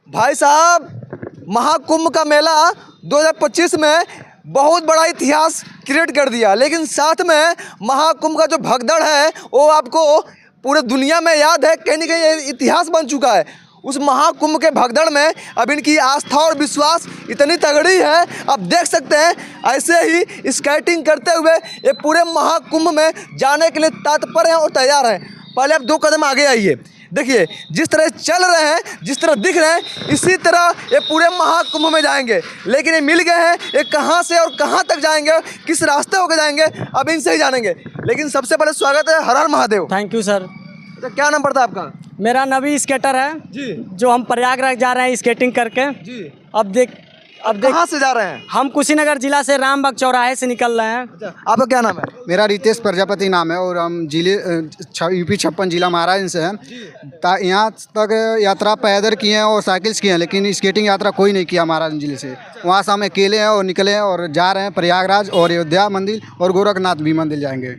भाई साहब, महाकुंभ का मेला 2025 में बहुत बड़ा इतिहास क्रिएट कर दिया, लेकिन साथ में महाकुंभ का जो भगदड़ है वो आपको पूरे दुनिया में याद है, कहीं ना कहीं ये इतिहास बन चुका है। उस महाकुंभ के भगदड़ में अब इनकी आस्था और विश्वास इतनी तगड़ी है, आप देख सकते हैं ऐसे ही स्केटिंग करते हुए ये पूरे महाकुंभ में जाने के लिए तत्पर हैं और तैयार हैं। पहले आप 2 कदम आगे आइए, देखिए जिस तरह चल रहे हैं, जिस तरह दिख रहे हैं, इसी तरह ये पूरे महाकुंभ में जाएंगे। लेकिन ये मिल गए हैं, ये कहाँ से और कहाँ तक जाएंगे, किस रास्ते होकर जाएंगे, अब इनसे ही जानेंगे। लेकिन सबसे पहले स्वागत है, हर हर महादेव। Thank you sir. तो क्या नाम पड़ता है आपका? मेरा नवी स्केटर है जी। जो हम प्रयागराज जा रहे हैं स्केटिंग करके। जी। अब देख कहाँ से जा रहे हैं? हम कुशीनगर जिला से रामबाग चौराहे से निकल रहे हैं। अच्छा, आपका क्या नाम है? मेरा रितेश प्रजापति नाम है और हम जिले यूपी 56 जिला महाराज से हैं। यहाँ तक यात्रा पैदल किए हैं और साइकिल से किए हैं, लेकिन स्केटिंग यात्रा कोई नहीं किया महाराज जिले से। वहाँ से हम अकेले हैं और निकले हैं और जा रहे हैं प्रयागराज और अयोध्या मंदिर और गोरखनाथ भी मंदिर जाएंगे।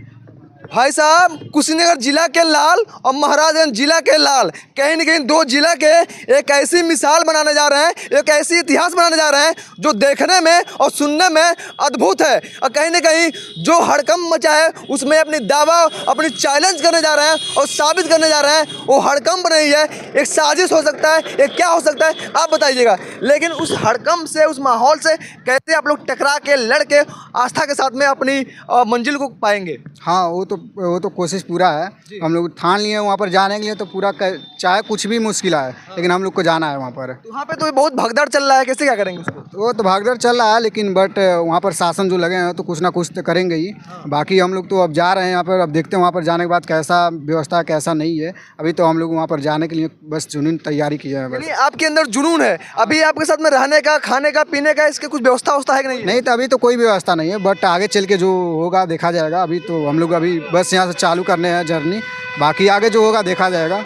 भाई साहब, कुशीनगर जिला के लाल और महाराजगंज जिला के लाल, कहीं न कहीं 2 जिला के एक ऐसी मिसाल बनाने जा रहे हैं, एक ऐसी इतिहास बनाने जा रहे हैं जो देखने में और सुनने में अद्भुत है। और कहीं न कहीं जो हड़कंप मचा है उसमें अपनी दावा, अपनी चैलेंज करने जा रहे हैं और साबित करने जा रहे हैं वो हड़कंप नहीं है, एक साजिश हो सकता है, एक क्या हो सकता है आप बताइएगा। लेकिन उस हड़कंप से, उस माहौल से कैसे आप लोग टकरा के, लड़ के आस्था के साथ में अपनी मंजिल को पाएंगे? हाँ, वो तो कोशिश पूरा है। हम लोग ठान लिए वहाँ पर जाने के लिए, तो पूरा चाहे कुछ भी मुश्किल है, लेकिन हम लोग को जाना है वहाँ पर। तो वहाँ पे तो बहुत भगदड़ चल रहा है, कैसे क्या करेंगे उसको? वो तो भागदड़ चल रहा है, लेकिन बट वहाँ पर शासन जो लगे हैं तो कुछ ना कुछ तो करेंगे ही। बाकी हम लोग तो अब जा रहे हैं यहाँ पर, अब देखते हैं वहाँ पर जाने के बाद कैसा व्यवस्था कैसा नहीं है। अभी तो हम लोग वहाँ पर जाने के लिए बस जुनून तैयारी किए हैं। बस आपके अंदर जुनून है, अभी आपके साथ में रहने का, खाने का, पीने का, इसके कुछ व्यवस्था है कि नहीं? नहीं, तो अभी तो कोई व्यवस्था नहीं है, बट आगे चल के जो होगा देखा जाएगा। अभी तो हम लोग अभी बस यहाँ से चालू करने हैं जर्नी, बाकी आगे जो होगा देखा जाएगा।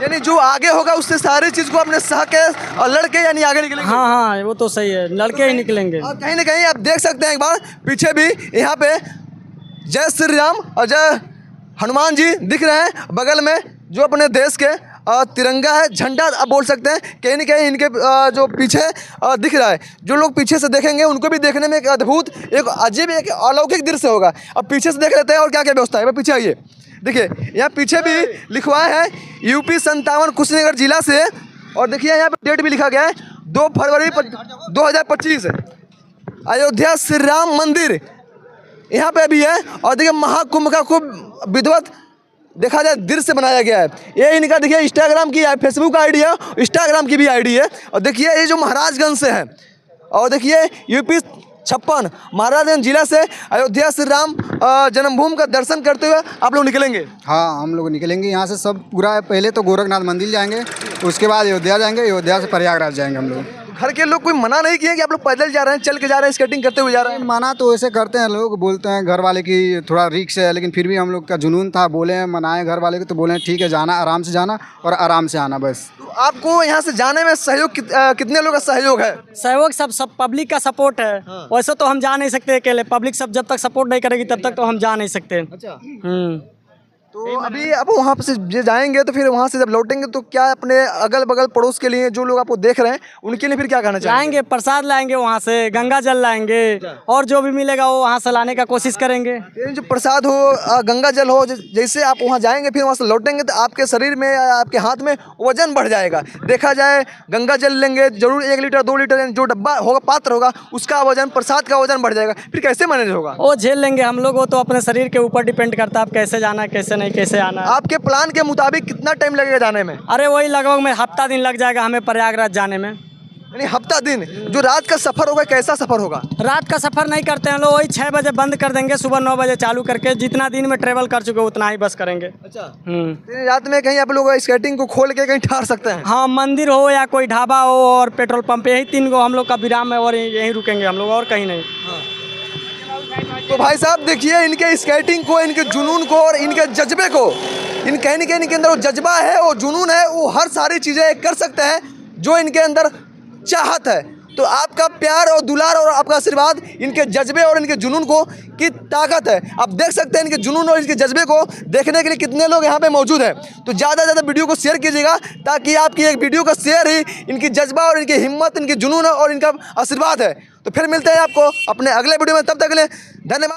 यानी जो आगे होगा उससे सारी चीज़ को अपने सह के और लड़के यानी आगे निकलेंगे। हाँ, वो तो सही है, लड़के ही निकलेंगे। और कहीं ना कहीं आप देख सकते हैं, एक बार पीछे भी यहाँ पे जय श्री राम और जय हनुमान जी दिख रहे हैं। बगल में जो अपने देश के तिरंगा है, झंडा आप बोल सकते हैं, कहीं ना कहीं इनके जो पीछे दिख रहा है। जो लोग पीछे से देखेंगे उनको भी देखने में एक अद्भुत, एक अजीब, एक अलौकिक दृश्य होगा। अब पीछे से देख लेते हैं और क्या क्या व्यवस्था है। पीछे आइए, देखिए यहाँ पीछे भी लिखवाया है यूपी 57 कुशीनगर जिला से, और देखिए यहाँ पे डेट भी लिखा गया है 2 फरवरी 2025 अयोध्या श्री राम मंदिर यहाँ पे भी है। और देखिए महाकुंभ का खूब विधिवत देखा जाए दृश्य बनाया गया है। ये इनका देखिए इंस्टाग्राम की, फेसबुक आईडी है, इंस्टाग्राम की भी आईडी है। और देखिए ये जो महाराजगंज से है, और देखिए यूपी 56 महाराजगंज जिला से अयोध्या श्री राम जन्मभूमि का दर्शन करते हुए आप लोग निकलेंगे। हाँ, हम लोग निकलेंगे यहाँ से सब पूरा। पहले तो गोरखनाथ मंदिर जाएंगे, उसके बाद अयोध्या जाएंगे, अयोध्या से प्रयागराज जाएंगे हम लोग। घर के लोग कोई मना नहीं किए कि आप लोग पैदल जा रहे हैं, चल के जा रहे हैं, स्केटिंग करते हुए जा रहे हैं? मना तो ऐसे करते हैं लोग, बोलते हैं घर वाले की थोड़ा रिक्स है, लेकिन फिर भी हम लोग का जुनून था, बोले हैं, मनाए घर वाले को, तो बोले ठीक है जाना, आराम से जाना और आराम से आना बस। तो आपको यहाँ से जाने में सहयोग कितने लोगों का सहयोग है? सहयोग सब पब्लिक का सपोर्ट है। वैसे तो हम जा नहीं सकते अकेले, पब्लिक सब जब तक सपोर्ट नहीं करेगी तब तक तो हम जा नहीं सकते। अच्छा। तो तो अभी आप वहाँ पे से जाएंगे तो फिर वहाँ से जब लौटेंगे तो क्या अपने अगल बगल पड़ोस के लिए जो लोग आपको देख रहे हैं उनके लिए फिर क्या कहना चाहेंगे? लाएंगे, प्रसाद लाएंगे, वहाँ से गंगा जल लाएंगे, और जो भी मिलेगा वो वहाँ से लाने का कोशिश करेंगे। ये जो प्रसाद हो, गंगा जल हो, जैसे आप वहाँ जाएंगे फिर वहाँ से लौटेंगे तो आपके शरीर में, आपके हाथ में वजन बढ़ जाएगा। देखा जाए गंगा जल लेंगे जरूर 1 लीटर 2 लीटर जो डब्बा होगा, पात्र होगा, उसका वजन, प्रसाद का वजन बढ़ जाएगा। फिर कैसे मैनेज होगा? वो झेल लेंगे हम लोग, वो तो अपने शरीर के ऊपर डिपेंड करता है आप कैसे जाना है, कैसे नहीं, कैसे आना है। आपके प्लान के मुताबिक कितना टाइम लगेगा जाने में? अरे वही लगभग में हफ्ता दिन लग जाएगा हमें प्रयागराज जाने में। यानी हफ्ता दिन। जो रात का सफर होगा कैसा सफर होगा? रात का सफर नहीं करते हैं लोग, वही 6 बजे बंद कर देंगे, सुबह 9 बजे चालू करके, जितना दिन में ट्रेवल कर चुके उतना ही बस करेंगे। अच्छा। रात में कहीं आप लोग स्केटिंग को खोल के कहीं ठहर सकते हैं? हाँ, मंदिर हो या कोई ढाबा हो और पेट्रोल पंप, यही 3 को हम लोग का विराम है और यहीं रुकेंगे हम लोग, और कहीं नहीं। तो भाई साहब देखिए इनके स्केटिंग को, इनके जुनून को और इनके जज्बे को, कहीं ना कहीं इनके अंदर वो जज्बा है, वो जुनून है, वो हर सारी चीज़ें कर सकते हैं जो इनके अंदर चाहत है। तो आपका प्यार और दुलार और आपका आशीर्वाद इनके जज्बे और इनके जुनून को की ताकत है। आप देख सकते हैं इनके जुनून और इनके जज्बे को देखने के लिए कितने लोग यहाँ पे मौजूद हैं। तो ज़्यादा से ज़्यादा वीडियो को शेयर कीजिएगा, ताकि आपकी एक वीडियो का शेयर ही इनकी जज्बा और इनकी हिम्मत, इनकी जुनून और इनका आशीर्वाद है। तो फिर मिलते हैं आपको अपने अगले वीडियो में, तब तक के लिए धन्यवाद।